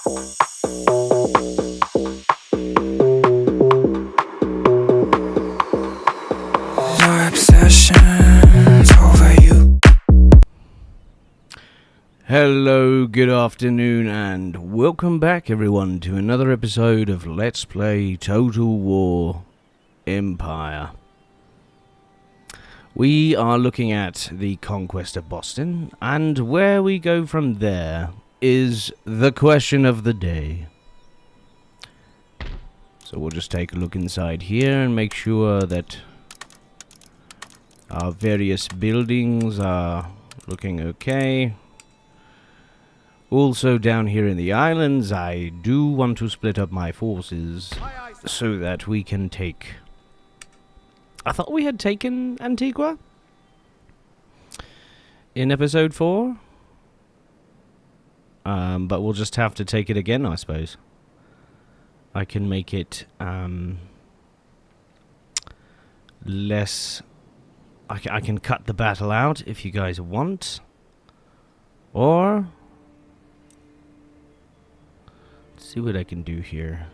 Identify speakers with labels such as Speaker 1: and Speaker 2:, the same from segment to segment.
Speaker 1: My obsession's over you.
Speaker 2: Hello, good afternoon, and welcome back, everyone, to another episode of Let's Play Total War Empire. We are looking at the conquest of Boston, and where we go from there is the question of the day. So we'll just take a look inside here and make sure that our various buildings are looking okay. Also, down here in the islands, I do want to split up my forces so that we can take... I thought we had taken Antigua in episode 4. But we'll just have to take it again, I suppose. I can make it less... I can cut the battle out if you guys want. Or... let's see what I can do here.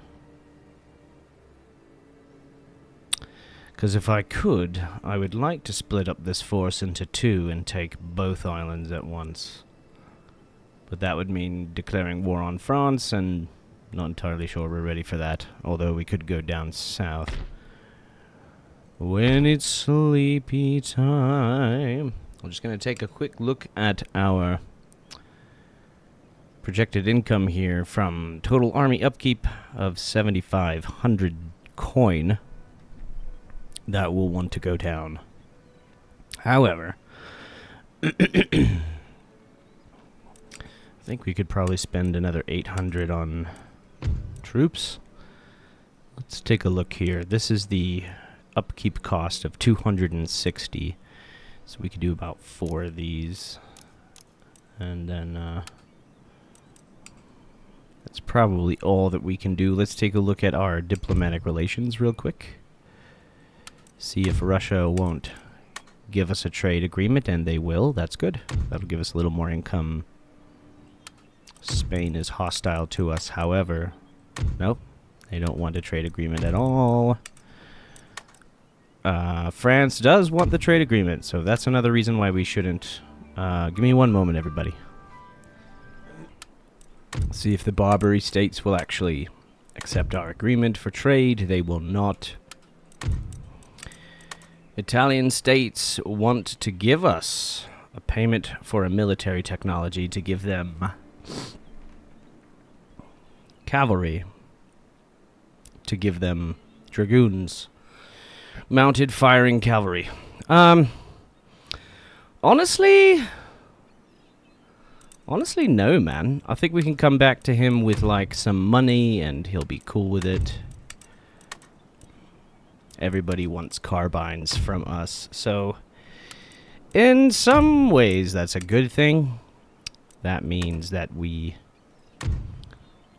Speaker 2: Because if I could, I would like to split up this force into 2 and take both islands at once. But that would mean declaring war on France, and not entirely sure we're ready for that. Although we could go down south. When it's sleepy time. I'm just going to take a quick look at our projected income here from total army upkeep of 7,500 coin. That will want to go down. However, I think we could probably spend another 800 on troops. Let's take a look here. This is the upkeep cost of 260. So we could do about 4 of these. And then that's probably all that we can do. Let's take a look at our diplomatic relations real quick. See if Russia won't give us a trade agreement, and they will. That's good. That'll give us a little more income. Spain is hostile to us, however. Nope. They don't want a trade agreement at all. France does want the trade agreement, so that's another reason why we shouldn't. Give me one moment, everybody. See if the Barbary states will actually accept our agreement for trade. They will not. Italian states want to give us a payment for a military technology to give them cavalry, to give them dragoons, mounted firing cavalry. Honestly, no, man. I think we can come back to him with, like, some money, and he'll be cool with it. Everybody wants carbines from us, so in some ways that's a good thing. That means that we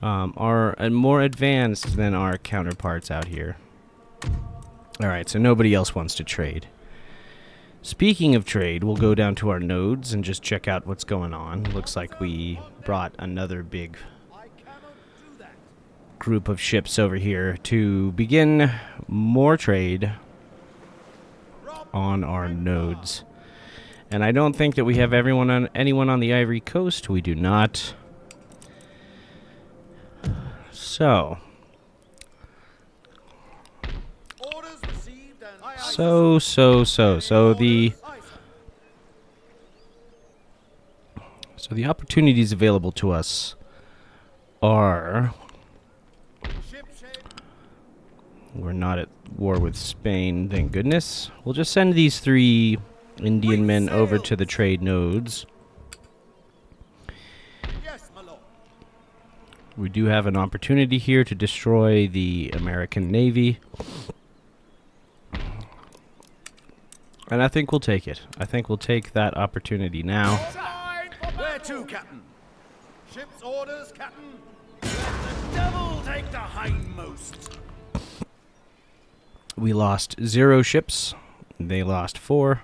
Speaker 2: are more advanced than our counterparts out here. Alright, so nobody else wants to trade. Speaking of trade, we'll go down to our nodes and just check out what's going on. Looks like we brought another big group of ships over here to begin more trade on our nodes. And I don't think that we have anyone on the Ivory Coast. We do not. So the opportunities available to us are... we're not at war with Spain, thank goodness. We'll just send these 3 Indian men over to the trade nodes. We do have an opportunity here to destroy the American Navy. And I think we'll take it. I think we'll take that opportunity now.
Speaker 3: Where to, Captain? Ship's orders, Captain. Let the devil take the hindmost.
Speaker 2: We lost 0 ships. They lost 4.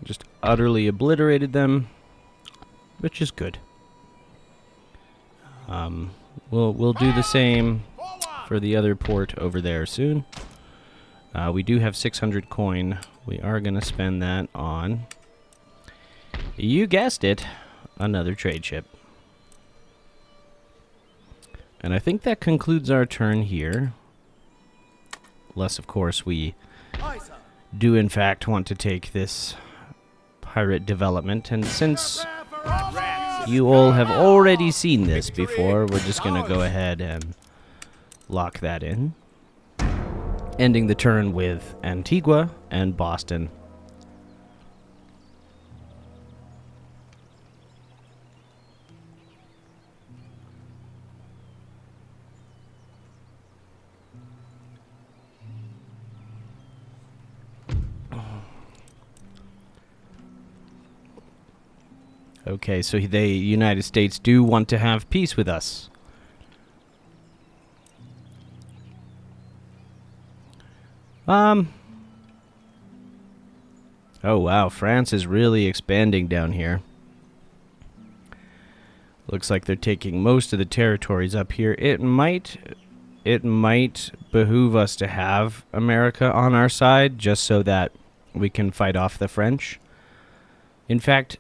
Speaker 2: Just utterly obliterated them, which is good. We'll do the same for the other port over there soon. We do have 600 coin. We are going to spend that on, you guessed it, another trade ship. And I think that concludes our turn here. Unless, of course, we
Speaker 3: Aye, sir.
Speaker 2: do in fact want to take this pirate development. And since you all have already seen this before, we're just going to go ahead and lock that in. Ending the turn with Antigua and Boston. Okay, so the United States do want to have peace with us. Oh wow, France is really expanding down here. Looks like they're taking most of the territories up here. It might behoove us to have America on our side just so that we can fight off the French. In fact,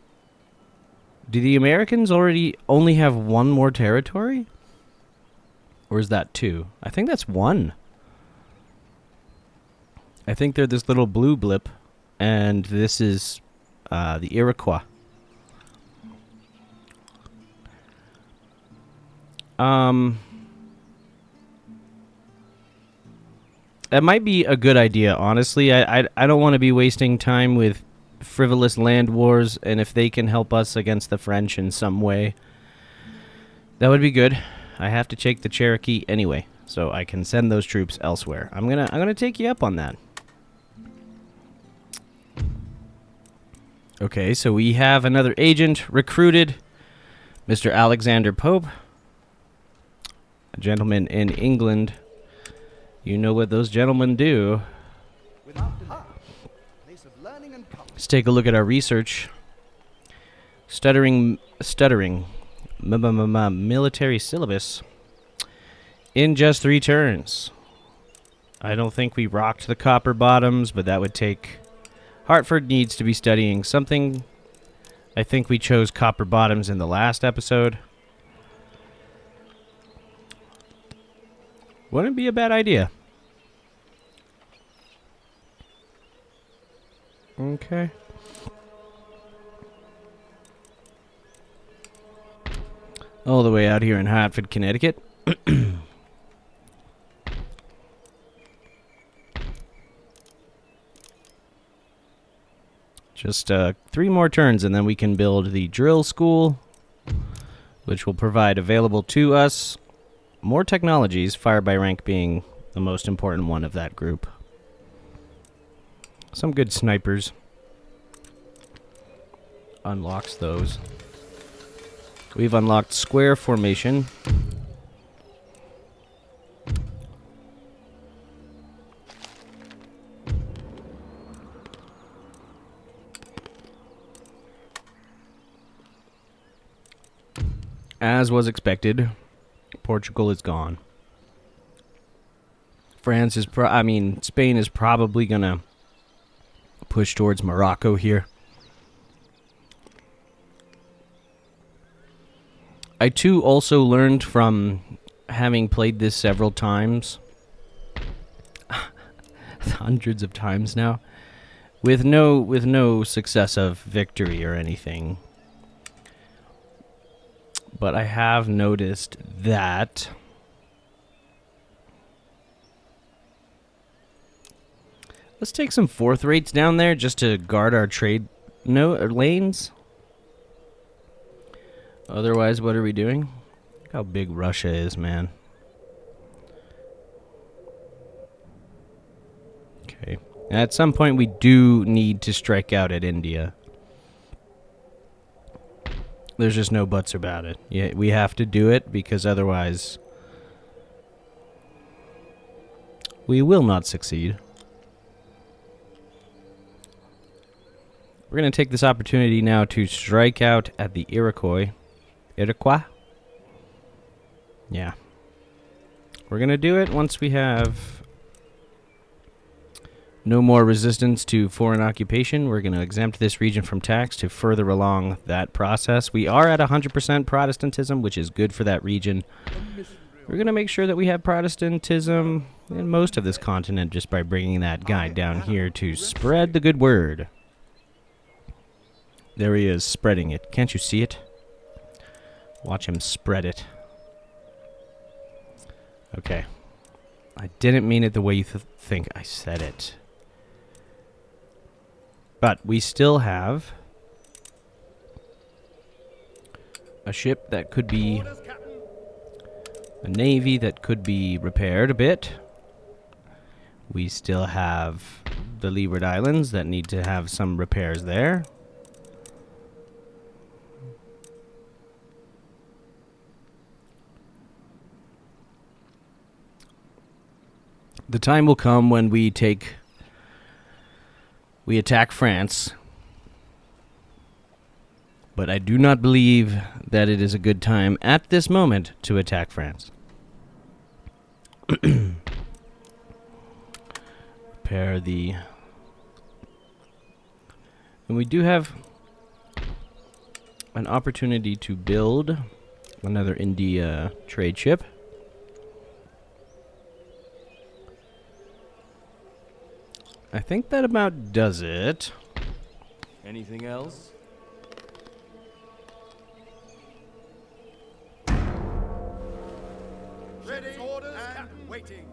Speaker 2: do the Americans only have one more territory? Or is that two? I think that's one. I think they're this little blue blip, and this is the Iroquois. That might be a good idea, honestly. I don't want to be wasting time with frivolous land wars, and if they can help us against the French in some way, that would be good. I have to take the Cherokee anyway, so I can send those troops elsewhere. I'm gonna take you up on that. Okay, so we have another agent recruited, Mr. Alexander Pope, a gentleman in England. You know what those gentlemen do. Let's take a look at our research. Stuttering military syllabus in just 3 turns. I don't think we rocked the Copper Bottoms, but that would take... Hartford needs to be studying something. I think we chose Copper Bottoms in the last episode. Wouldn't be a bad idea. Okay. All the way out here in Hartford, Connecticut. Just 3 more turns and then we can build the drill school, which will provide available to us more technologies, fire by rank being the most important one of that group. Some good snipers. Unlocks those. We've unlocked square formation. As was expected, Portugal is gone. Spain is probably gonna push towards Morocco here. I too also learned from having played this several times, hundreds of times now, with no success of victory or anything. But I have noticed that let's take some 4th rates down there just to guard our trade lanes. Otherwise, what are we doing? Look how big Russia is, man. Okay. At some point, we do need to strike out at India. There's just no buts about it. Yeah, we have to do it because otherwise we will not succeed. We're going to take this opportunity now to strike out at the Iroquois. Iroquois? Yeah. We're going to do it once we have no more resistance to foreign occupation. We're going to exempt this region from tax to further along that process. We are at 100% Protestantism, which is good for that region. We're going to make sure that we have Protestantism in most of this continent just by bringing that guy down here to spread the good word. There he is, spreading it. Can't you see it? Watch him spread it. Okay. I didn't mean it the way you think I said it. But we still have a ship that could be...
Speaker 3: Orders, Captain.
Speaker 2: a navy that could be repaired a bit. We still have the Leeward Islands that need to have some repairs there. The time will come when we attack France. But I do not believe that it is a good time at this moment to attack France. Repair the... And we do have an opportunity to build another India trade ship. I think that about does it.
Speaker 4: Anything else?
Speaker 3: Ready. Orders, Captain. Waiting.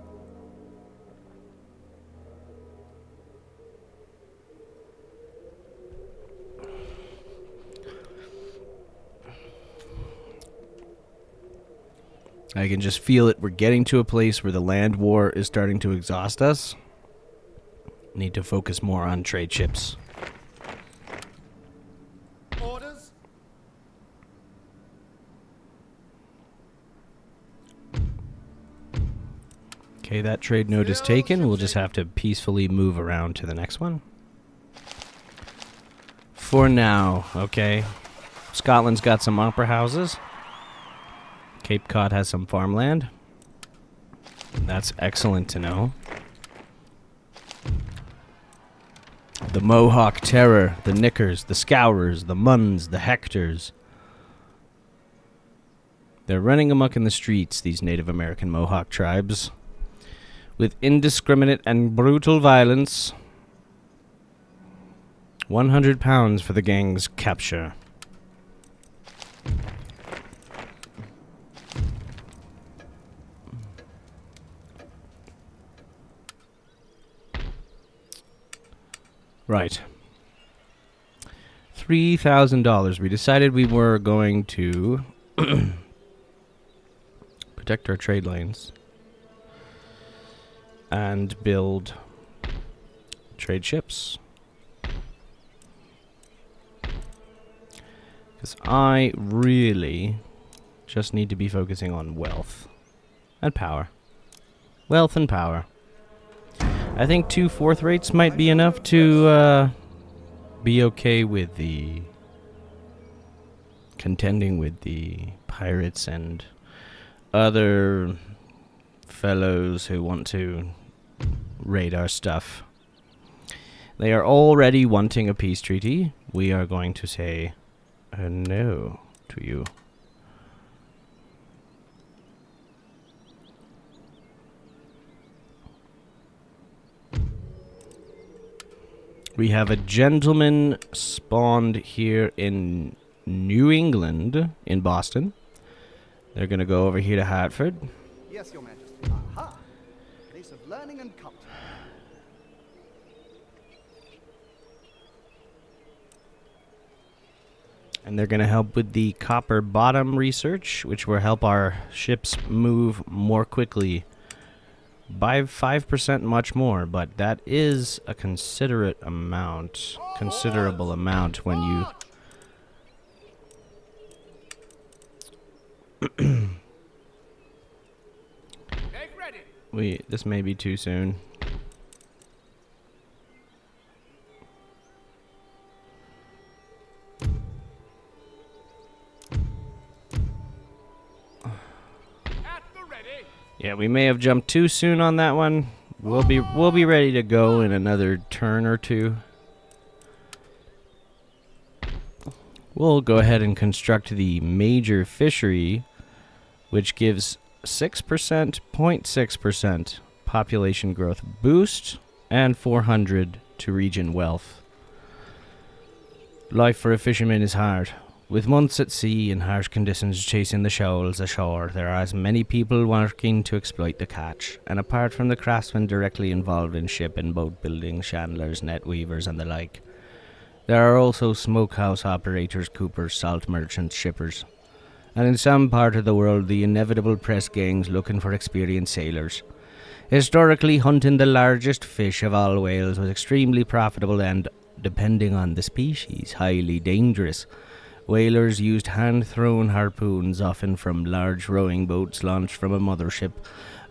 Speaker 2: I can just feel it. We're getting to a place where the land war is starting to exhaust us. Need to focus more on trade ships.
Speaker 3: Orders.
Speaker 2: Okay, that trade node is taken. We'll just have to peacefully move around to the next one. For now, okay. Scotland's got some opera houses. Cape Cod has some farmland. That's excellent to know. The Mohawk Terror, the Knickers, the Scourers, the Muns, the Hectors. They're running amok in the streets, these Native American Mohawk tribes, with indiscriminate and brutal violence. 100 pounds for the gang's capture. Right. $3,000. We decided we were going to protect our trade lanes and build trade ships. Because I really just need to be focusing on wealth and power. Wealth and power. I think 2 4th rates might be enough to be okay with the contending with the pirates and other fellows who want to raid our stuff. They are already wanting a peace treaty. We are going to say no to you. We have a gentleman spawned here in New England, in Boston. They're going to go over here to Hartford.
Speaker 5: Yes, Your Majesty. Aha! Place of learning and culture.
Speaker 2: And they're going to help with the copper bottom research, which will help our ships move more quickly by 5% much more, but that is a considerable amount when you this may be too soon. Yeah, we may have jumped too soon on that one. We'll be ready to go in another turn or two. We'll go ahead and construct the major fishery, which gives 0.6% population growth boost and 400 to region wealth. Life for a fisherman is hard. With months at sea and harsh conditions chasing the shoals ashore, there are as many people working to exploit the catch, and apart from the craftsmen directly involved in ship and boat building, chandlers, net weavers and the like, there are also smokehouse operators, coopers, salt merchants, shippers, and in some part of the world the inevitable press gangs looking for experienced sailors. Historically, hunting the largest fish of all whales was extremely profitable and, depending on the species, highly dangerous. Whalers used hand-thrown harpoons, often from large rowing boats launched from a mothership.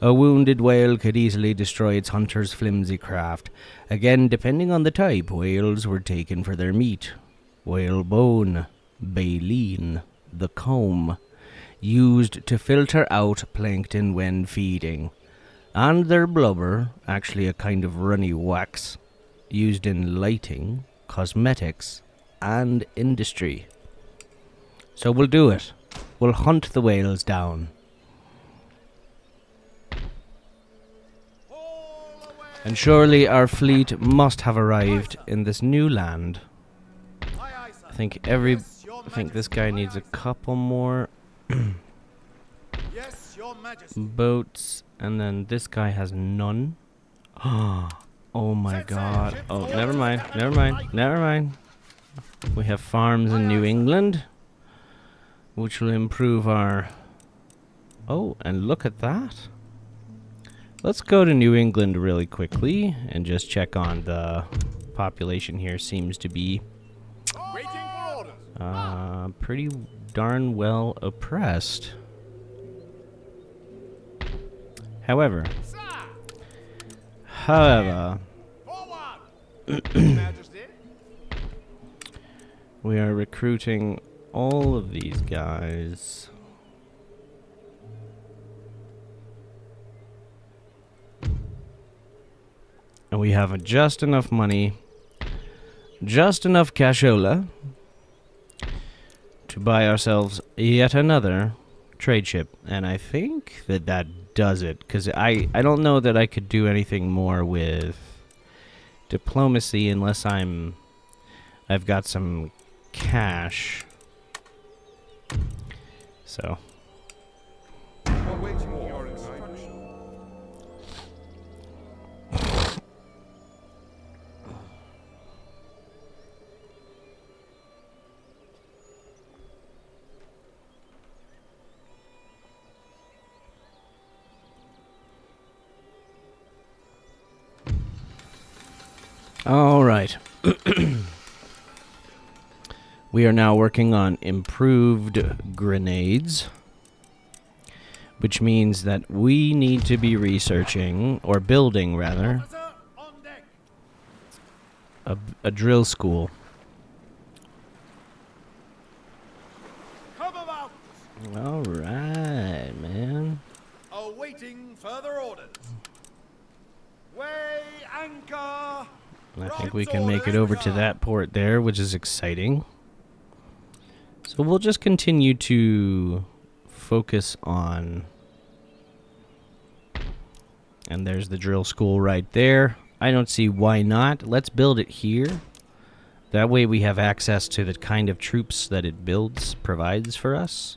Speaker 2: A wounded whale could easily destroy its hunter's flimsy craft. Again, depending on the type, whales were taken for their meat. Whalebone, baleen, the comb, used to filter out plankton when feeding. And their blubber, actually a kind of runny wax, used in lighting, cosmetics, and industry. So we'll do it. We'll hunt the whales down. And surely our fleet must have arrived in this new land. I think this guy needs a couple more
Speaker 3: Yes, Your Majesty.
Speaker 2: boats, and then this guy has none. Oh my god. Oh, never mind. We have farms in New England, which will improve our... Oh, and look at that. Let's go to New England really quickly and just check on the population here. Seems to be
Speaker 3: Waiting for orders.
Speaker 2: pretty darn well oppressed. However,
Speaker 3: Forward. Majesty.
Speaker 2: we are recruiting all of these guys. And we have just enough money, just enough cashola to buy ourselves yet another trade ship. And I think that does it, because I don't know that I could do anything more with diplomacy unless I've got some cash. So
Speaker 3: Awaiting your instruction.
Speaker 2: all right. We are now working on improved grenades, which means that we need to be researching, or building rather,
Speaker 3: Officer on deck.
Speaker 2: a drill school.
Speaker 3: Come about.
Speaker 2: All right, man.
Speaker 3: Awaiting further orders. Weigh anchor.
Speaker 2: I think we can make it over to that port there, which is exciting. So we'll just continue to focus on... And there's the drill school right there. I don't see why not. Let's build it here. That way we have access to the kind of troops that it provides for us.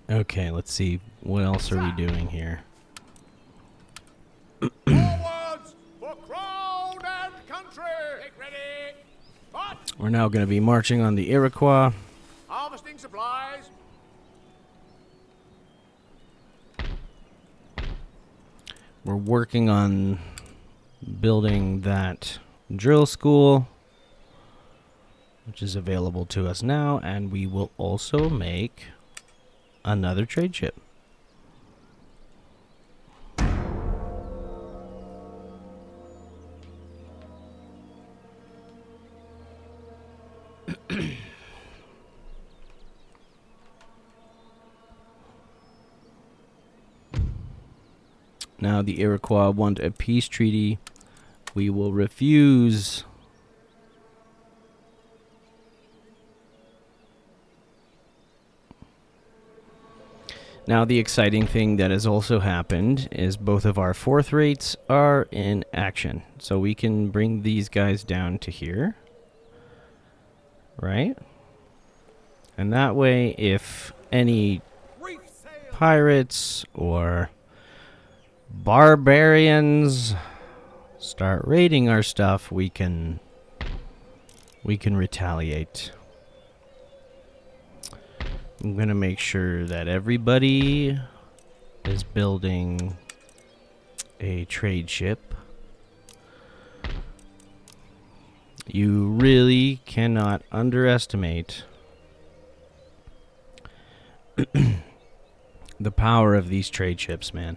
Speaker 2: Okay, let's see. What else are we doing here?
Speaker 3: Forwards for crown and country. Get ready. Hot.
Speaker 2: We're now going to be marching on the Iroquois.
Speaker 3: Harvesting supplies.
Speaker 2: We're working on building that drill school, which is available to us now, and we will also make another trade ship. Now the Iroquois want a peace treaty. We will refuse. Now the exciting thing that has also happened is both of our fourth rates are in action. So we can bring these guys down to here. Right? And that way, if any pirates or barbarians start raiding our stuff, we can retaliate. I'm gonna make sure that everybody is building a trade ship. You really cannot underestimate the power of these trade ships, man.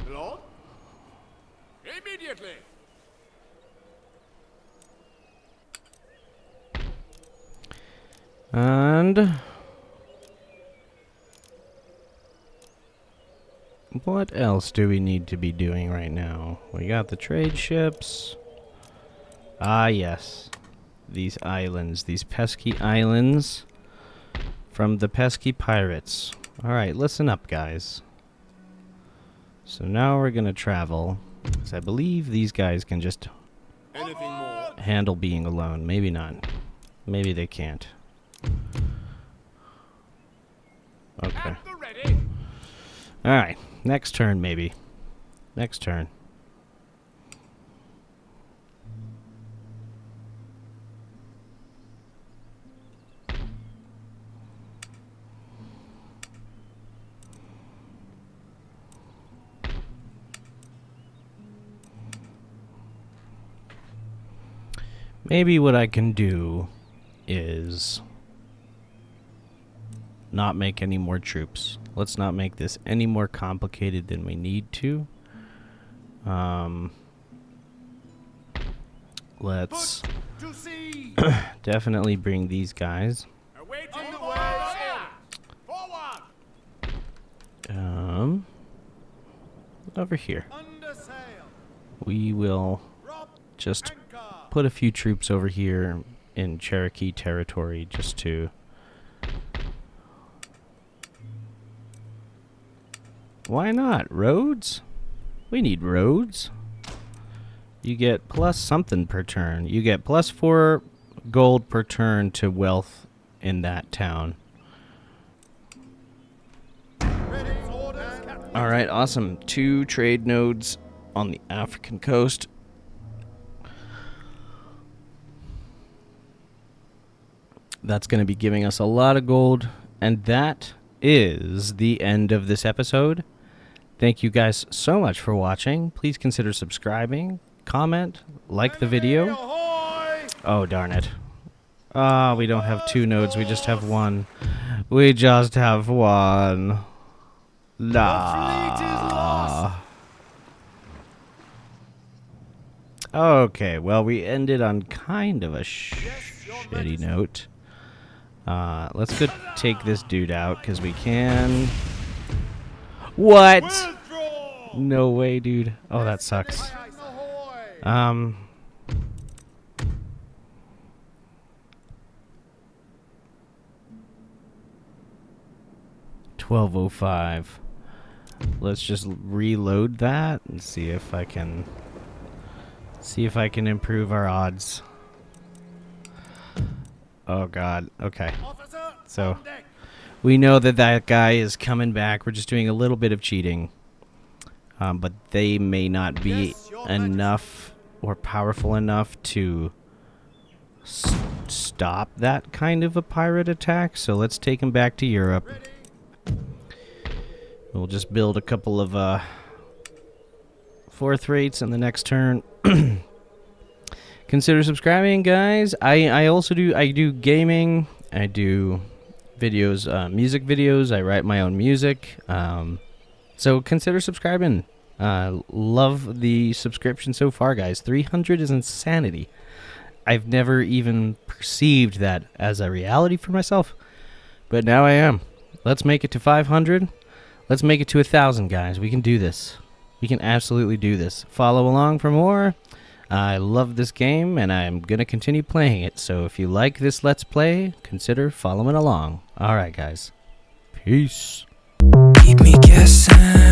Speaker 3: Lord? Immediately!
Speaker 2: And what else do we need to be doing right now? We got the trade ships. Ah, yes. These islands, these pesky islands from the pesky pirates. Alright, listen up, guys. So now we're gonna travel, because I believe these guys can just
Speaker 3: Anything more?
Speaker 2: handle being alone. Maybe not. Maybe they can't. Okay.
Speaker 3: At the ready!
Speaker 2: Alright. Next turn, maybe. Next turn. Maybe what I can do is not make any more troops. Let's not make this any more complicated than we need to. Let's
Speaker 3: To sea!
Speaker 2: definitely bring these guys.
Speaker 3: Awaiting underway! Forward!
Speaker 2: Over here.
Speaker 3: Under sail!
Speaker 2: We will
Speaker 3: Drop
Speaker 2: just
Speaker 3: anchor!
Speaker 2: put a few troops over here in Cherokee territory just to why not? Roads? We need roads. You get plus something per turn. You get plus 4 gold per turn to wealth in that town.
Speaker 3: Ready orders, Captain.
Speaker 2: Alright, awesome. 2 trade nodes on the African coast. That's going to be giving us a lot of gold. And that is the end of this episode. Thank you guys so much for watching. Please consider subscribing, comment, like the video.
Speaker 3: Ahoy!
Speaker 2: Oh, darn it. Ah, we don't have 2 nodes. We just have 1. We just have 1. Nah. Okay, well, we ended on kind of a shitty note. Let's go take this dude out, because we can. What?
Speaker 3: Withdraw!
Speaker 2: No way, dude. Oh, that sucks.
Speaker 3: Captain ahoy!
Speaker 2: 1205. Let's just reload that and see if I can improve our odds. Oh god. Okay.
Speaker 3: Officer,
Speaker 2: So
Speaker 3: on deck.
Speaker 2: we know that that guy is coming back. We're just doing a little bit of cheating. But they may not be
Speaker 3: Yes, Your
Speaker 2: enough or powerful enough to stop that kind of a pirate attack. So let's take him back to Europe.
Speaker 3: Ready?
Speaker 2: We'll just build a couple of 4th rates in the next turn. Consider subscribing, guys. I also do gaming. I do videos, music videos. I write my own music. So consider subscribing. Love the subscription so far, guys. 300 is insanity. I've never even perceived that as a reality for myself, but now I am. Let's make it to 500. Let's make it to 1,000, guys. We can do this. We can absolutely do this. Follow along for more. I love this game, and I'm going to continue playing it. So if you like this Let's Play, consider following along. All right, guys. Peace.
Speaker 1: Keep me guessing.